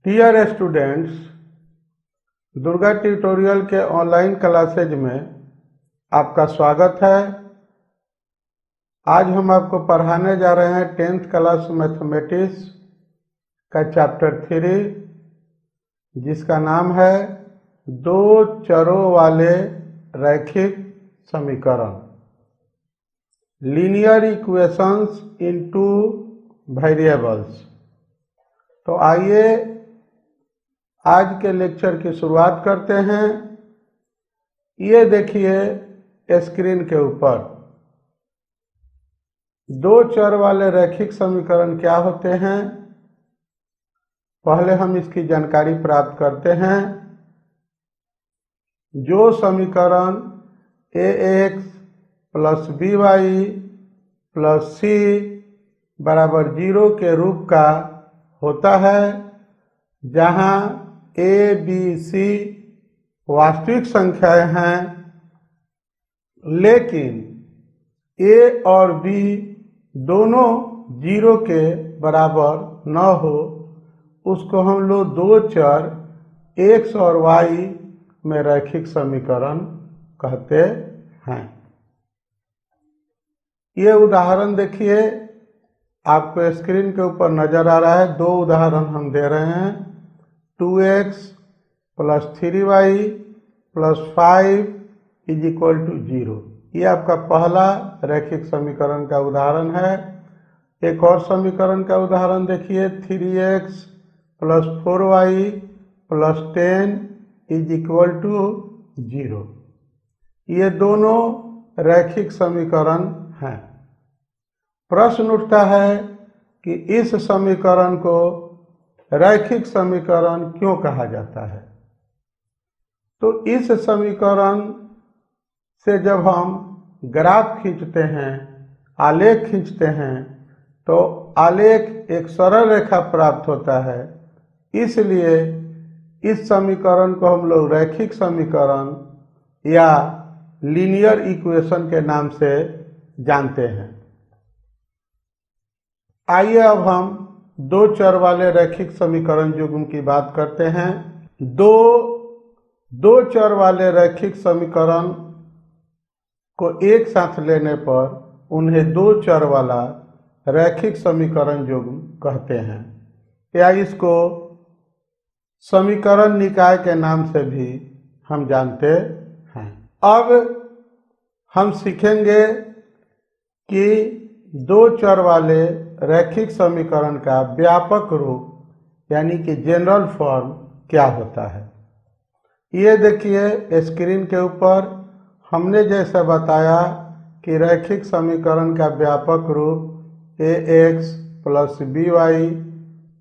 Dear students, Durga tutorial के online classes में आपका स्वागत है। आज हम आपको पढ़ाने जा रहे हैं 10th क्लास मैथमेटिक्स का चैप्टर 3, जिसका नाम है दो चरों वाले रैखिक समीकरण, लीनियर इक्वेशंस इनटू वेरिएबल्स। तो आइए आज के लेक्चर की शुरुआत करते हैं। ये देखिए स्क्रीन के ऊपर दो चर वाले रैखिक समीकरण क्या होते हैं। पहले हम इसकी जानकारी प्राप्त करते हैं। जो समीकरण ax plus by plus c बराबर 0 के रूप का होता है, जहां a, b, c वास्तविक संख्याएं हैं, लेकिन a और b दोनों 0 के बराबर न हो, उसको हम लोग दो चर x और y में रैखिक समीकरण कहते हैं। ये उदाहरण देखिए, आपको स्क्रीन के ऊपर नजर आ रहा है। दो उदाहरण हम दे रहे हैं। 2x plus 3y plus 5 is equal to 0। ये आपका पहला रैखिक समीकरण का उदाहरण है। एक और समीकरण का उदाहरण देखिए, 3x plus 4y plus 10 is equal to 0। ये दोनों रैखिक समीकरण हैं। प्रश्न उठता है कि इस समीकरण को रैखिक समीकरण क्यों कहा जाता है। तो इस समीकरण से जब हम ग्राफ खींचते हैं, आलेख खींचते हैं, तो आलेख एक सरल रेखा प्राप्त होता है। इसलिए इस समीकरण को हम लोग रैखिक समीकरण या लीनियर इक्वेशन के नाम से जानते हैं। आइए अब हम दो चर वाले रैखिक समीकरण युग्म की बात करते हैं। दो चर वाले रैखिक समीकरण को एक साथ लेने पर उन्हें दो चर वाला रैखिक समीकरण युग्म कहते हैं, या इसको समीकरण निकाय के नाम से भी हम जानते हैं। अब हम सीखेंगे कि दो चर वाले रैखिक समीकरण का व्यापक रूप यानी कि जनरल फॉर्म क्या होता है। ये देखिए स्क्रीन के ऊपर हमने जैसा बताया कि रैखिक समीकरण का व्यापक रूप ax plus by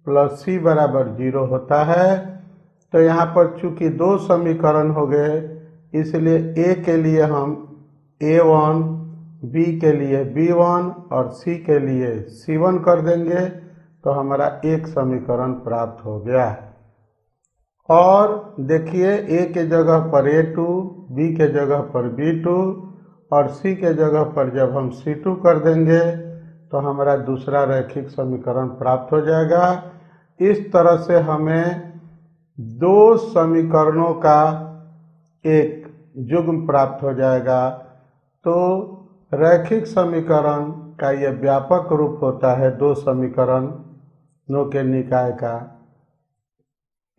plus c बराबर 0 होता है। तो यहाँ पर चूंकि दो समीकरण हो गए, इसलिए a के लिए हम a1, b के लिए b1 और c के लिए c1 कर देंगे, तो हमारा एक समीकरण प्राप्त हो गया। और देखिए a के जगह पर a2, b के जगह पर b2 और c के जगह पर जब हम c2 कर देंगे तो हमारा दूसरा रैखिक समीकरण प्राप्त हो जाएगा। इस तरह से हमें दो समीकरणों का एक युग्म प्राप्त हो जाएगा। तो रैखिक समीकरण का यह व्यापक रूप होता है दो समीकरणों के निकाय का।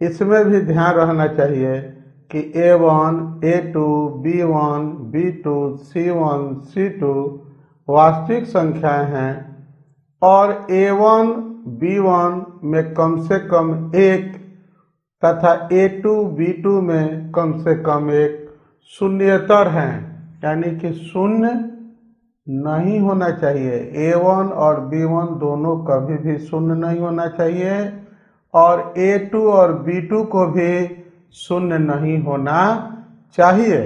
इसमें भी ध्यान रहना चाहिए कि a1, a2, b1, b2, c1, c2 वास्तविक संख्याएं हैं, और a1, b1 में कम से कम एक तथा a2, b2 में कम से कम एक शून्येतर हैं, यानी कि शून्य नहीं होना चाहिए। a1 और b1 दोनों कभी भी शून्य नहीं होना चाहिए, और a2 और b2 को भी शून्य नहीं होना चाहिए।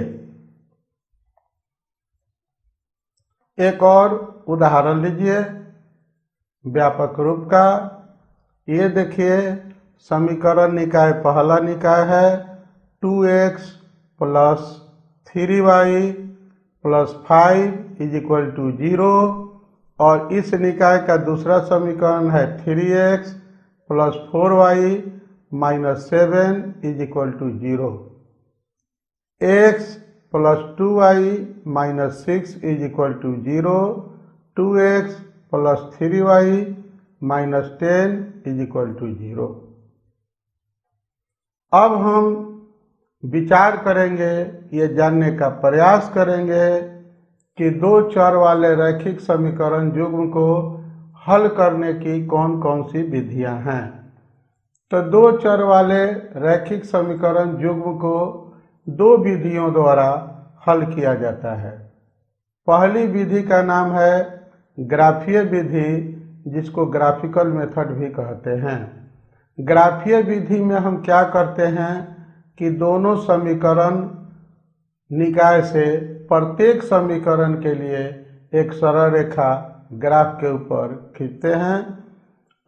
एक और उदाहरण लीजिए व्यापक रूप का। ये देखिए समीकरण निकाय, पहला निकाय है 2x plus 3y plus 5 is equal to 0, और इस निकाय का दूसरा समीकरण है 3x plus 4y -7 is equal to 0। x plus 2y minus 6 is equal to 0। 2x plus 3y minus 10 is equal to 0। अब हम विचार करेंगे, ये जानने का प्रयास करेंगे कि दो चर वाले रैखिक समीकरण युग्म को हल करने की कौन कौन सी विधियां हैं। तो दो चर वाले रैखिक समीकरण युग्म को दो विधियों द्वारा हल किया जाता है। पहली विधि का नाम है ग्राफीय विधि, जिसको ग्राफिकल मेथड भी कहते हैं। ग्राफीय विधि में हम क्या करते हैं कि दोनों समीकरण निकाय से प्रत्येक समीकरण के लिए एक सरल रेखा ग्राफ के ऊपर खींचते हैं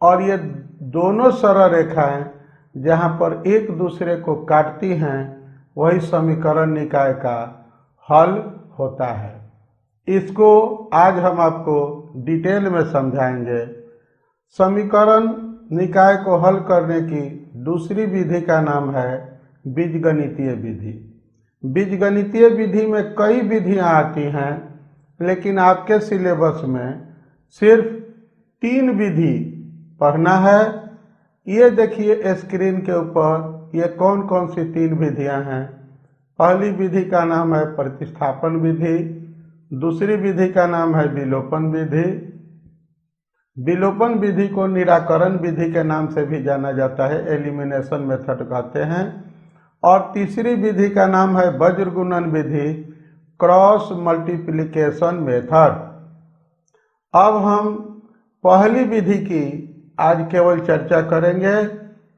और ये दोनों सरल रेखाएं जहां पर एक दूसरे को काटती हैं वही समीकरण निकाय का हल होता है। इसको आज हम आपको डिटेल में समझाएंगे। समीकरण निकाय को हल करने की दूसरी विधि का नाम है बीजगणितीय विधि। बीजगणितीय विधि में कई विधियां आती हैं, लेकिन आपके सिलेबस में सिर्फ 3 विधि पढ़ना है। ये देखिए स्क्रीन के ऊपर ये कौन कौन सी 3 विधियां हैं। पहली विधि का नाम है प्रतिस्थापन विधि, दूसरी विधि का नाम है विलोपन विधि, विलोपन विधि को निराकरण विधि के नाम से भी जाना जाता है, एलिमिनेशन मेथड कहते हैं, और तीसरी विधि का नाम है वज्र गुणन विधि, क्रॉस मल्टीप्लिकेशन मेथड। अब हम पहली विधि की आज केवल चर्चा करेंगे,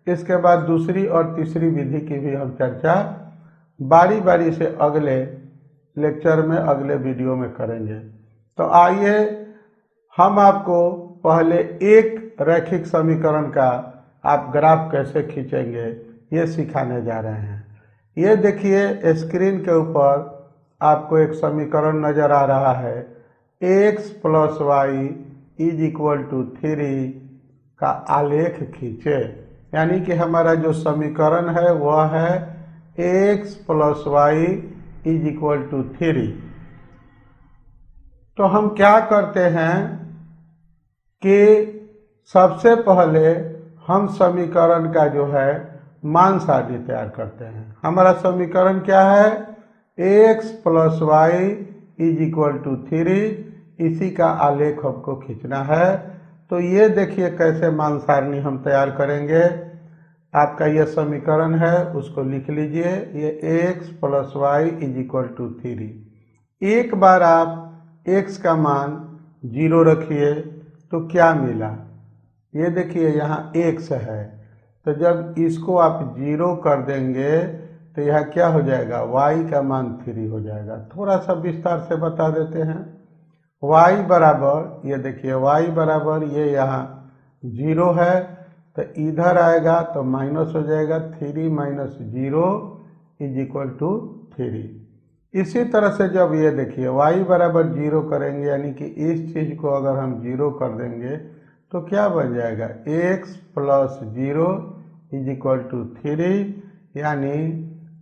इसके बाद दूसरी और तीसरी विधि की भी हम चर्चा बारी बारी से अगले लेक्चर में, अगले वीडियो में करेंगे। तो आइए हम आपको पहले एक रैखिक समीकरण का आप ग्राफ कैसे खींचेंगे ये सिखाने जा रहे हैं। ये देखिए स्क्रीन के ऊपर आपको एक समीकरण नजर आ रहा है, x plus y is equal to 3 का आलेख खींचे। यानी कि हमारा जो समीकरण है वह है x plus y is equal to 3। तो हम क्या करते हैं कि सबसे पहले हम समीकरण का जो है मान सारणी तैयार करते हैं। हमारा समीकरण क्या है, x plus y is equal to 3, इसी का आलेख हमको खींचना है। तो ये देखिए कैसे मान सारणी हम तैयार करेंगे। आपका ये समीकरण है, उसको लिख लीजिए, ये x plus y is equal to 3। एक बार आप x का मान 0 रखिए तो क्या मिला, ये देखिए यहाँ x है, तो जब इसको आप 0 कर देंगे तो यह क्या हो जाएगा, y का मान 3 हो जाएगा। थोड़ा सा विस्तार से बता देते हैं। y बराबर, ये देखिए y बराबर ये यहाँ 0 है, तो इधर आएगा तो माइनस हो जाएगा, 3 माइनस 0 इज इक्वल टू 3। इसी तरह से जब ये देखिए y बराबर 0 करेंगे, यानी कि इस चीज को अगर हम 0 कर देंगे तो क्या बन जाएगा, x plus 0 is equal to 3, यानी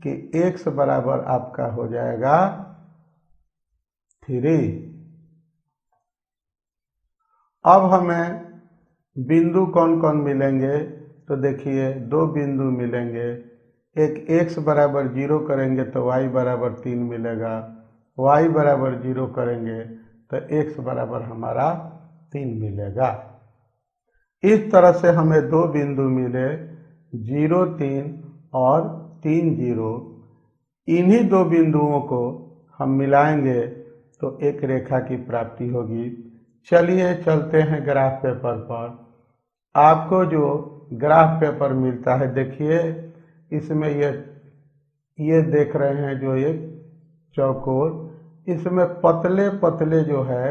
कि x बराबर आपका हो जाएगा 3। अब हमें बिंदु कौन कौन मिलेंगे, तो देखिए 2 बिंदु मिलेंगे। एक x बराबर 0 करेंगे तो y बराबर 3 मिलेगा, y बराबर 0 करेंगे तो x बराबर हमारा 3 मिलेगा। इस तरह से हमें 2 बिंदु मिले, 0 3 और 3 0। इन्हीं 2 बिंदुओं को हम मिलाएंगे तो एक रेखा की प्राप्ति होगी। चलिए चलते हैं ग्राफ पेपर पर। आपको जो ग्राफ पेपर मिलता है, देखिए इसमें ये देख रहे हैं जो एक चौकोर, इसमें पतले पतले जो है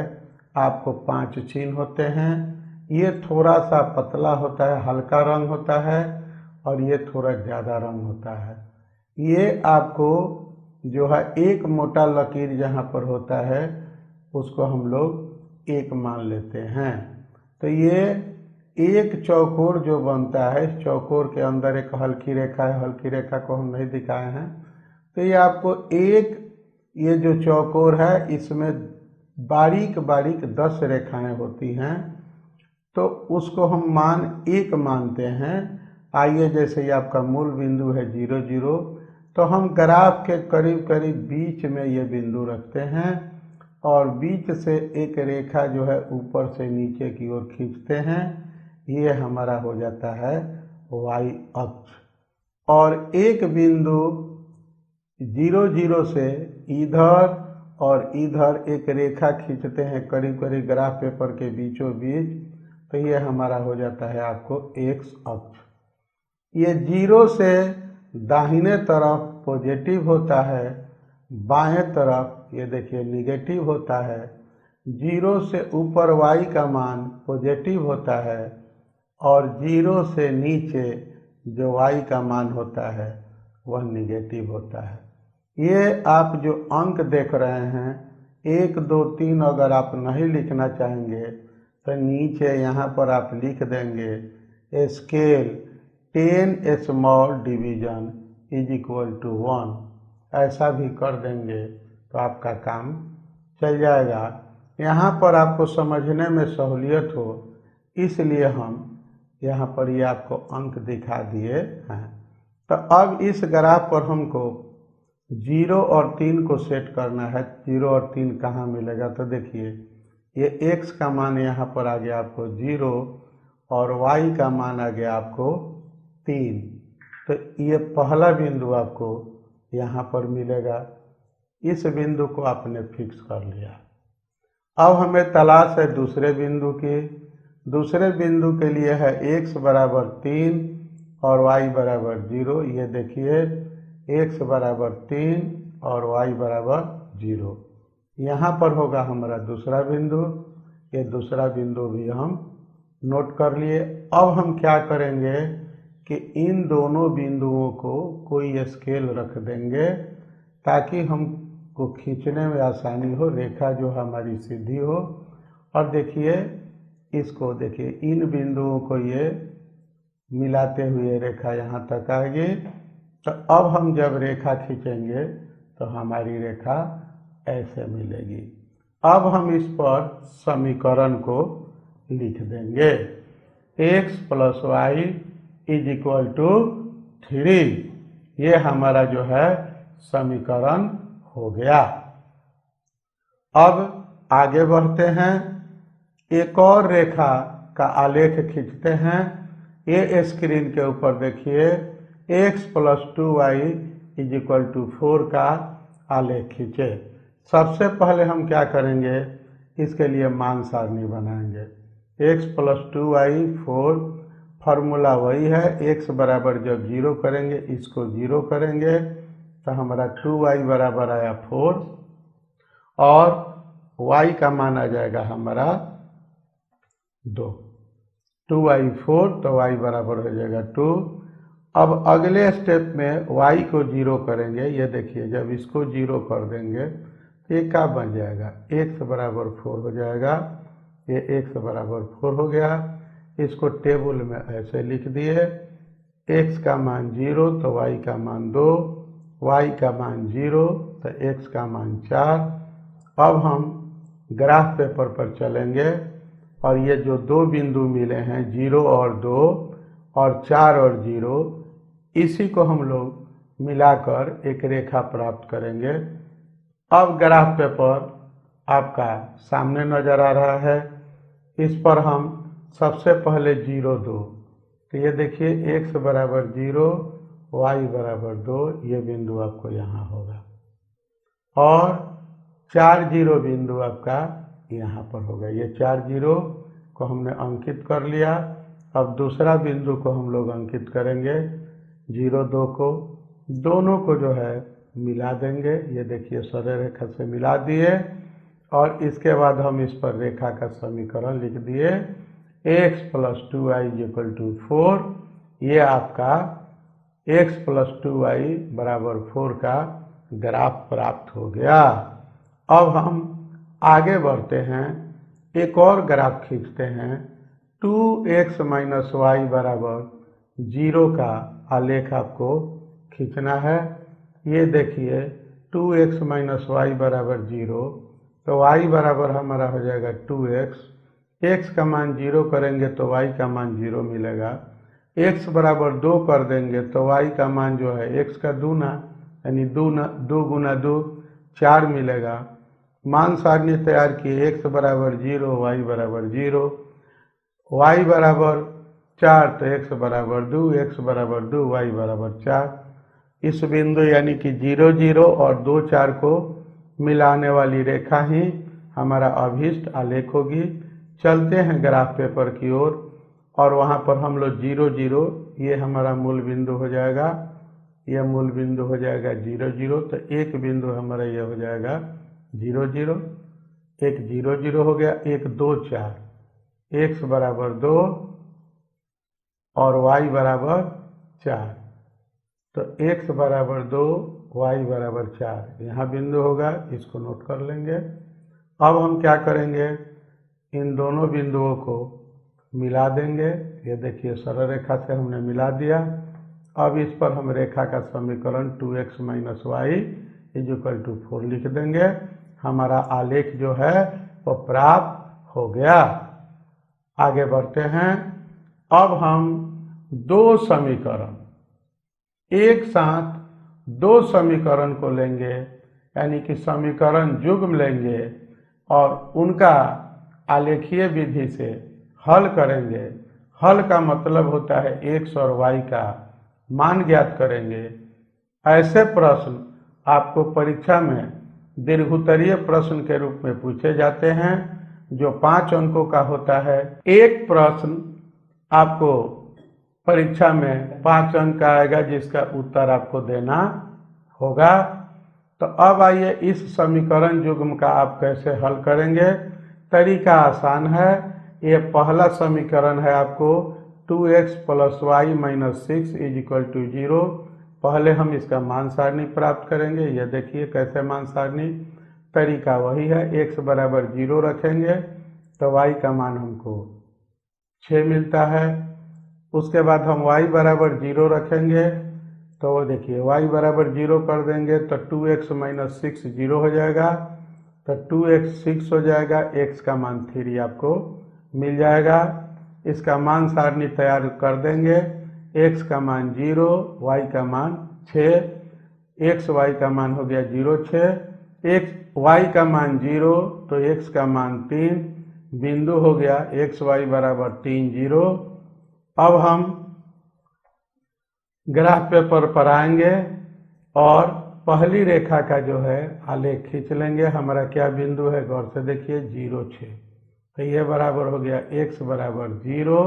आपको 5 चिन्ह होते हैं। ये थोड़ा सा पतला होता है, हल्का रंग होता है, और ये थोड़ा ज़्यादा रंग होता है। ये आपको जो है एक मोटा लकीर जहाँ पर होता है उसको हम लोग 1 मान लेते हैं। तो ये एक चौकोर जो बनता है, इस चौकोर के अंदर एक हल्की रेखा है, हल्की रेखा को हम नहीं दिखाए हैं, तो ये आपको एक, ये जो चौकोर है इसमें बारीक बारीक 10 रेखाएं होती हैं, तो उसको हम मान 1 मानते हैं। आइए, जैसे ये आपका मूल बिंदु है 0 0, तो हम ग्राफ के करीब करीब बीच में ये बिंदु रखते हैं और बीच से एक रेखा जो है ऊपर से नीचे की ओर खींचते हैं। ये हमारा हो जाता है y अक्ष। और एक बिंदु 0 0 से इधर और इधर एक रेखा खींचते हैं करीब करीब ग्राफ पेपर के बीचों बीच, तो ये हमारा हो जाता है आपको x अक्ष। ये 0 से दाहिने तरफ पॉजिटिव होता है, बाएं तरफ ये देखिए निगेटिव होता है। 0 से ऊपर y का मान पॉजिटिव होता है और 0 से नीचे जो y का मान होता है वह निगेटिव होता है। ये आप जो अंक देख रहे हैं 1 2 3, अगर आप नहीं लिखना चाहेंगे तो नीचे यहाँ पर आप लिख देंगे scale 10 small division is equal to 1, ऐसा भी कर देंगे तो आपका काम चल जाएगा। यहाँ पर आपको समझने में सहूलियत हो इसलिए हम यहाँ पर ये आपको अंक दिखा दिए हैं। तो अब इस ग्राफ पर हमको 0 और 3 को सेट करना है। 0 और 3 कहाँ मिलेगा, तो देखिए ये x का मान यहाँ पर आ गया आपको 0 और y का मान आ गया आपको 3, तो ये पहला बिंदु आपको यहाँ पर मिलेगा। इस बिंदु को आपने फिक्स कर लिया। अब हमें तलाश है दूसरे बिंदु की। दूसरे बिंदु के लिए है x बराबर 3 और y बराबर 0। ये देखिए x बराबर 3 और y बराबर 0। यहाँ पर होगा हमारा दूसरा बिंदु। ये दूसरा बिंदु भी हम नोट कर लिए। अब हम क्या करेंगे कि इन दोनों बिंदुओं को कोई स्केल रख देंगे ताकि हमको खींचने में आसानी हो, रेखा जो हमारी सीधी हो। और देखिए इसको देखिए, इन बिंदुओं को ये मिलाते हुए रेखा यहाँ तक आएगी। तो अब हम जब रेखा खींचेंगे तो हमारी रेखा ऐसे मिलेगी। अब हम इस पर समीकरण को लिख देंगे, x plus y is equal to 3। ये हमारा जो है समीकरण हो गया। अब आगे बढ़ते हैं, एक और रेखा का आलेख खींचते हैं। ये स्क्रीन के ऊपर देखिए x plus 2y is equal to 4 का आलेख खींचे। सबसे पहले हम क्या करेंगे, इसके लिए मान सारणी बनाएंगे। x प्लस 2y 4, फार्मूला वही है, x बराबर जब 0 करेंगे इसको 0 करेंगे तो हमारा 2y बराबर आया 4 और y का मान आ जाएगा हमारा 2। 2y 4 तो y बराबर हो जाएगा 2। अब अगले स्टेप में y को 0 करेंगे। ये देखिए जब इसको 0 कर देंगे तो ये क्या बन जाएगा, x बराबर 4 हो जाएगा। ये x बराबर 4 हो गया। इसको टेबल में ऐसे लिख दिए, x का मान 0 तो y का मान 2, y का मान 0 तो x का मान 4। अब हम ग्राफ पेपर पर चलेंगे और ये जो दो बिंदु मिले हैं 0 और 2 और 4 और 0, इसी को हम लोग मिलाकर एक रेखा प्राप्त करेंगे। अब ग्राफ पेपर आपका सामने नजर आ रहा है। इस पर हम सबसे पहले 0 2, तो ये देखिए x बराबर 0 y बराबर 2, ये बिंदु आपको यहाँ होगा और 4 0 बिंदु आपका यहाँ पर होगा। ये 4 0 को हमने अंकित कर लिया। अब दूसरा बिंदु को हम लोग अंकित करेंगे, 0 2 को, दोनों को जो है मिला देंगे। ये देखिए सरल रेखा से मिला दिए और इसके बाद हम इस पर रेखा का समीकरण लिख दिए, x plus 2y equal to 4। ये आपका x प्लस 2y बराबर 4 का ग्राफ प्राप्त हो गया। अब हम आगे बढ़ते हैं, एक और ग्राफ खींचते हैं 2x माइनस वाई बराबर 0 का आलेख आपको खींचना है। ये देखिए 2x माइनस वाई बराबर 0, तो y बराबर हमारा हो जाएगा 2x। x का मान 0 करेंगे तो y का मान 0 मिलेगा। x बराबर 2 कर देंगे तो y का मान जो है x का दूना यानी 2 गुना 2 4 मिलेगा। मान सारणी तैयार किए, x बराबर 0, y बराबर 0, y बराबर 4 तो x बराबर 2, x बराबर 2, y बराबर 4। इस बिंदु यानी कि 0 0 और 2 4 को मिलाने वाली रेखा ही हमारा अभीष्ट आलेख होगी। चलते हैं ग्राफ पेपर की ओर और वहाँ पर हम लोग 0 0, ये हमारा मूल बिंदु हो जाएगा, यह मूल बिंदु हो जाएगा 0 0, तो एक बिंदु हमारा ये हो जाएगा 0 0, एक 0 0 हो गया, एक 2 4, x बराबर 2 और y बराबर 4, तो x बराबर 2, y बराबर 4 यहाँ बिंदु होगा, इसको नोट कर लेंगे। अब हम क्या करेंगे, इन दोनों बिंदुओं को मिला देंगे। ये देखिए सरल रेखा से हमने मिला दिया। अब इस पर हम रेखा का समीकरण 2x minus Y equal to 4 लिख देंगे। हमारा आलेख जो है वो प्राप्त हो गया। आगे बढ़ते हैं। अब हम दो समीकरण एक साथ दो समीकरण को लेंगे, यानी कि समीकरण युग्म लेंगे और उनका आलेखीय विधि से हल करेंगे। हल का मतलब होता है x और y का मान ज्ञात करेंगे। ऐसे प्रश्न आपको परीक्षा में दीर्घोत्तरीय प्रश्न के रूप में पूछे जाते हैं, जो 5 अंकों का होता है। एक प्रश्न आपको परीक्षा में 5 अंक का आएगा, जिसका उत्तर आपको देना होगा। तो अब आइए इस समीकरण युग्म का आप कैसे हल करेंगे। तरीका आसान है। ये पहला समीकरण है आपको 2x plus y minus 6 is equal to 0। पहले हम इसका मान सारणी प्राप्त करेंगे। यह देखिए कैसे मान सारणी, तरीका वही है। x बराबर 0 रखेंगे तो y का मान हमको 6 मिलता है। उसके बाद हम y बराबर 0 रखेंगे तो वो देखिए y बराबर 0 कर देंगे तो 2x माइनस 6 0 हो जाएगा, तो 2x 6 हो जाएगा, x का मान 3 आपको मिल जाएगा। इसका मान सारणी तैयार कर देंगे। x का मान 0, y का मान 6, x y का मान हो गया 0 6, x y का मान 0 तो x का मान 3, बिंदु हो गया x y बराबर 3 0। अब हम ग्राफ पेपर पर आएंगे और पहली रेखा का जो है आलेख खींच लेंगे। हमारा क्या बिंदु है, गौर से देखिए 0 6, तो ये बराबर हो गया x बराबर 0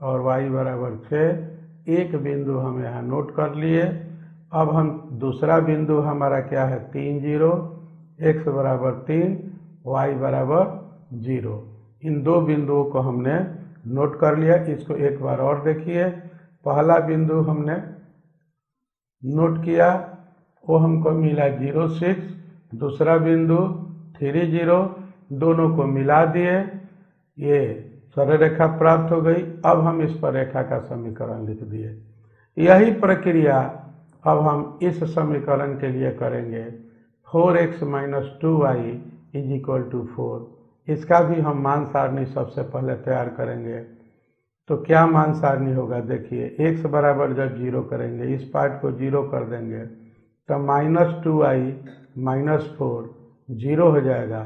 और y बराबर 6। एक बिंदु हम यहाँ नोट कर लिए। अब हम दूसरा बिंदु हमारा क्या है 3 0, x बराबर 3, y बराबर 0। इन दो बिंदुओं को हमने नोट कर लिया। इसको एक बार और देखिए। पहला बिंदु हमने नोट किया, वो हमको मिला 0 6, दूसरा बिंदु 3 0, दोनों को मिला दिए, ये सरल रेखा प्राप्त हो गई। अब हम इस पर रेखा का समीकरण लिख दिए। यही प्रक्रिया अब हम इस समीकरण के लिए करेंगे। 4x minus 2y is equal to 4। इसका भी हम मान सारणी सबसे पहले तैयार करेंगे। तो क्या मान सारणी होगा, देखिए x बराबर जब 0 करेंगे, इस पार्ट को 0 कर देंगे तो माइनस 2y माइनस 4 0 हो जाएगा,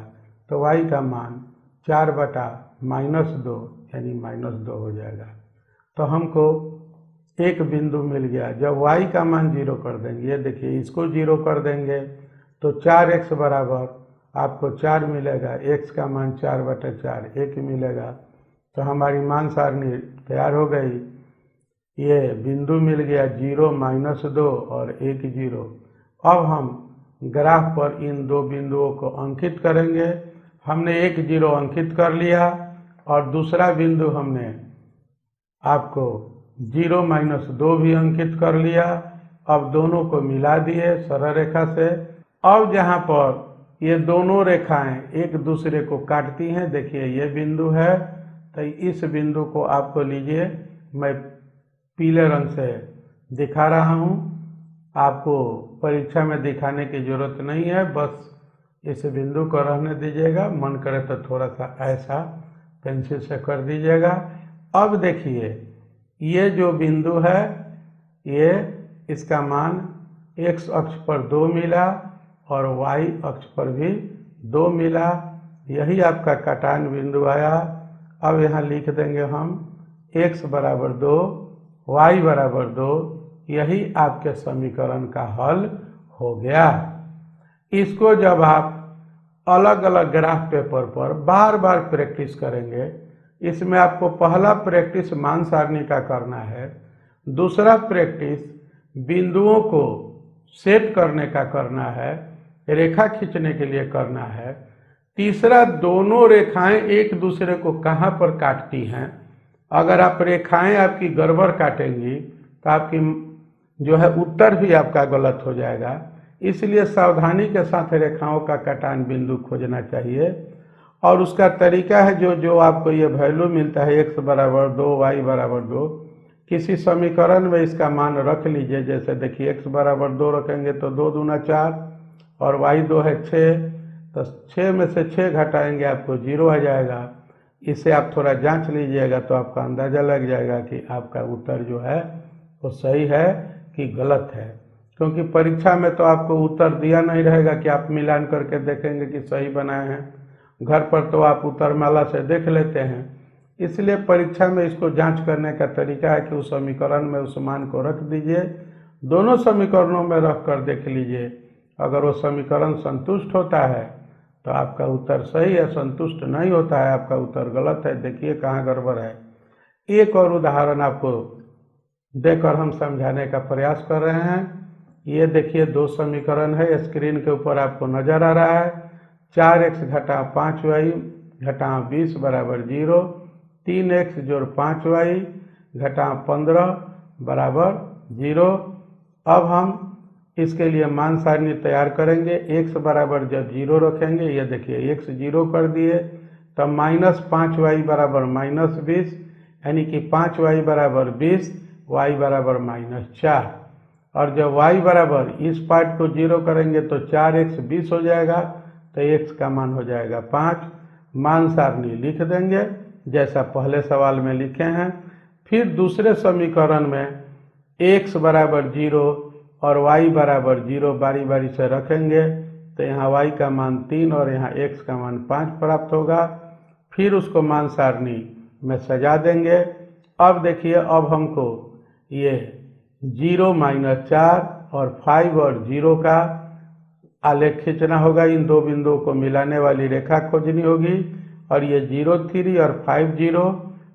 तो y का मान 4 बटा माइनस 2 यानी माइनस 2 हो जाएगा। तो हमको एक बिंदु मिल गया। जब y का मान 0 कर देंगे, ये देखिए इसको 0 कर देंगे तो 4x बराबर आपको 4 मिलेगा, x का मान 4 बटा 4 1 मिलेगा। तो हमारी मान सारणी तैयार हो गई। ये बिंदु मिल गया 0 माइनस 2 और 1 0। अब हम ग्राफ पर इन दो बिंदुओं को अंकित करेंगे। हमने 1 0 अंकित कर लिया और दूसरा बिंदु हमने आपको 0 माइनस 2 भी अंकित कर लिया। अब दोनों को मिला दिए सरल रेखा से। अब जहाँ पर ये दोनों रेखाएं एक दूसरे को काटती हैं, देखिए ये बिंदु है, तो इस बिंदु को आपको लीजिए मैं पीले रंग से दिखा रहा हूँ, आपको परीक्षा में दिखाने की जरूरत नहीं है, बस इस बिंदु को रहने दीजिएगा, मन करे तो थोड़ा सा ऐसा पेंसिल से कर दीजिएगा। अब देखिए ये जो बिंदु है ये इसका मान x अक्ष पर 2 मिला और y अक्ष पर भी 2 मिला, यही आपका कटान बिंदु आया। अब यहाँ लिख देंगे हम x बराबर 2 y बराबर 2, यही आपके समीकरण का हल हो गया। इसको जब आप अलग अलग ग्राफ पेपर पर बार बार प्रैक्टिस करेंगे, इसमें आपको पहला प्रैक्टिस मान सारणी का करना है, दूसरा प्रैक्टिस बिंदुओं को सेट करने का करना है, रेखा खींचने के लिए करना है, तीसरा दोनों रेखाएं एक दूसरे को कहाँ पर काटती हैं। अगर आप रेखाएं आपकी गड़बड़ काटेंगी तो आपकी जो है उत्तर भी आपका गलत हो जाएगा, इसलिए सावधानी के साथ रेखाओं का कटान बिंदु खोजना चाहिए। और उसका तरीका है जो आपको ये वैल्यू मिलता है x बराबर 2 y बराबर 2, किसी समीकरण में इसका मान रख लीजिए। जैसे देखिए x बराबर 2 रखेंगे तो 2 दूना 4 और y 2 है 6, तो 6 में से 6 घटाएंगे आपको 0 आ जाएगा। इसे आप थोड़ा जांच लीजिएगा तो आपका अंदाजा लग जाएगा कि आपका उत्तर जो है वो सही है कि गलत है, क्योंकि परीक्षा में तो आपको उत्तर दिया नहीं रहेगा कि आप मिलान करके देखेंगे कि सही बनाए हैं। घर पर तो आप उत्तरमाला से देख लेते हैं, इसलिए परीक्षा में इसको जांच करने का तरीका है कि उस समीकरण में उस मान को रख दीजिए, दोनों समीकरणों में रख कर देख लीजिए। अगर वो समीकरण संतुष्ट होता है तो आपका उत्तर सही है, संतुष्ट नहीं होता है आपका उत्तर गलत है। देखिए कहाँ गड़बड़ है। एक और उदाहरण आपको देकर हम समझाने का प्रयास कर रहे हैं। ये देखिए दो समीकरण है, स्क्रीन के ऊपर आपको नजर आ रहा है। 4x घटा 5y घटा 20 बराबर 0, 3x जोड़ 5y घटा 15 बराबर 0। अब हम इसके लिए मान सारणी तैयार करेंगे। x बराबर जब 0 रखेंगे, ये देखिए x 0 कर दिए, तब -5y बराबर -20, यानी कि 5y बराबर 20, y बराबर -4। और जब y बराबर इस पार्ट को 0 करेंगे तो 4x 20 हो जाएगा, तो x का मान हो जाएगा 5। मान सारणी लिख देंगे जैसा पहले सवाल में लिखे हैं। फिर दूसरे समीकरण में x बराबर 0 और y बराबर 0 बारी बारी से रखेंगे, तो यहाँ y का मान 3 और यहाँ x का मान 5 प्राप्त होगा। फिर उसको मान सारणी में सजा देंगे। अब देखिए, अब हमको ये 0 - 4 और 5 और 0 का आलेख खींचना होगा। इन दो बिंदुओं को मिलाने वाली रेखा खोजनी होगी, और ये 0 3 और 5 0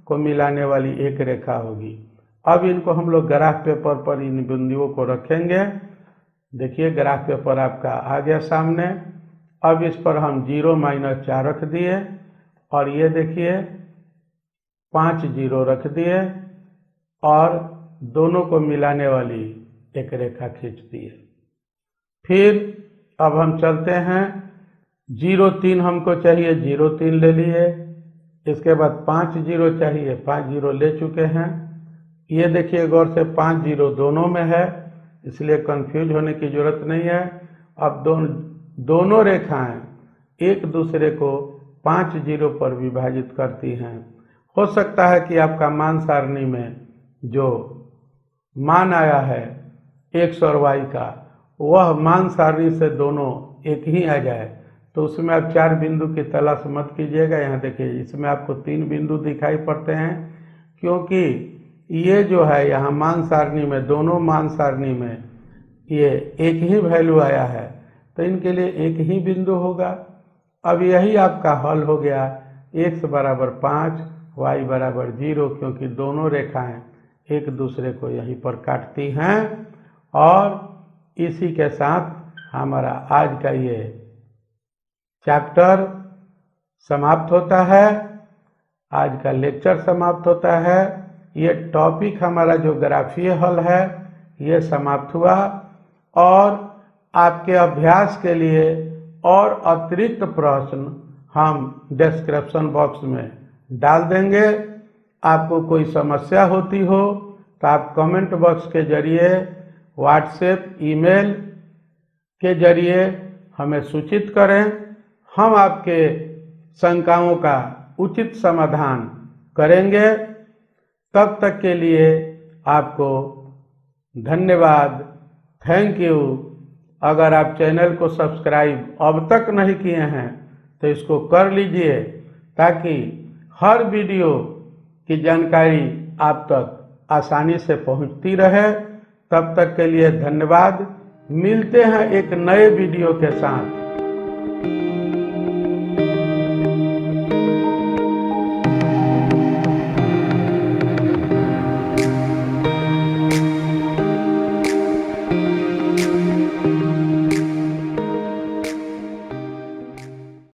को मिलाने वाली एक रेखा होगी। अब इनको हम लोग ग्राफ पेपर पर इन बिंदुओं को रखेंगे। देखिए ग्राफ पेपर आपका आ गया सामने। अब इस पर हम 0 - 4 रख दिए, और ये देखिए 5 0 रख दिए, और दोनों को मिलाने वाली एक रेखा खींच दिए। फिर अब हम चलते हैं, 0 3 हमको चाहिए, 0 3 ले लिए। इसके बाद 5 0 चाहिए, 5 0 ले चुके हैं। ये देखिए गौर से 5 0 दोनों में है, इसलिए कंफ्यूज होने की जरूरत नहीं है। अब दोनों रेखाएं एक दूसरे को 5 0 पर विभाजित करती हैं। हो सकता है कि आपका मान सारणी में जो मान आया है x और y का, वह मान सारणी से दोनों एक ही आ जाए, तो उसमें आप 4 बिंदु की तलाश मत कीजिएगा। यहाँ देखिए इसमें आपको 3 बिंदु दिखाई पड़ते हैं, क्योंकि ये जो है यहाँ मान सारणी में, दोनों मान सारणी में ये एक ही वैल्यू आया है, तो इनके लिए एक ही बिंदु होगा। अब यही आपका हल हो गया, x बराबर 5 y बराबर 0, क्योंकि दोनों रेखाएं एक दूसरे को यहीं पर काटती हैं। और इसी के साथ हमारा आज का ये चैप्टर समाप्त होता है, आज का लेक्चर समाप्त होता है। ये टॉपिक हमारा जो ग्राफीय हल है ये समाप्त हुआ, और आपके अभ्यास के लिए और अतिरिक्त प्रश्न हम डिस्क्रिप्शन बॉक्स में डाल देंगे। आपको कोई समस्या होती हो तो आप कमेंट बॉक्स के जरिए, व्हाट्सएप, ईमेल के जरिए हमें सूचित करें। हम आपके शंकाओं का उचित समाधान करेंगे। तब तक के लिए आपको धन्यवाद, थैंक यू। अगर आप चैनल को सब्सक्राइब अब तक नहीं किए हैं तो इसको कर लीजिए, ताकि हर वीडियो की जानकारी आप तक आसानी से पहुंचती रहे। तब तक के लिए धन्यवाद। मिलते हैं एक नए वीडियो के साथ।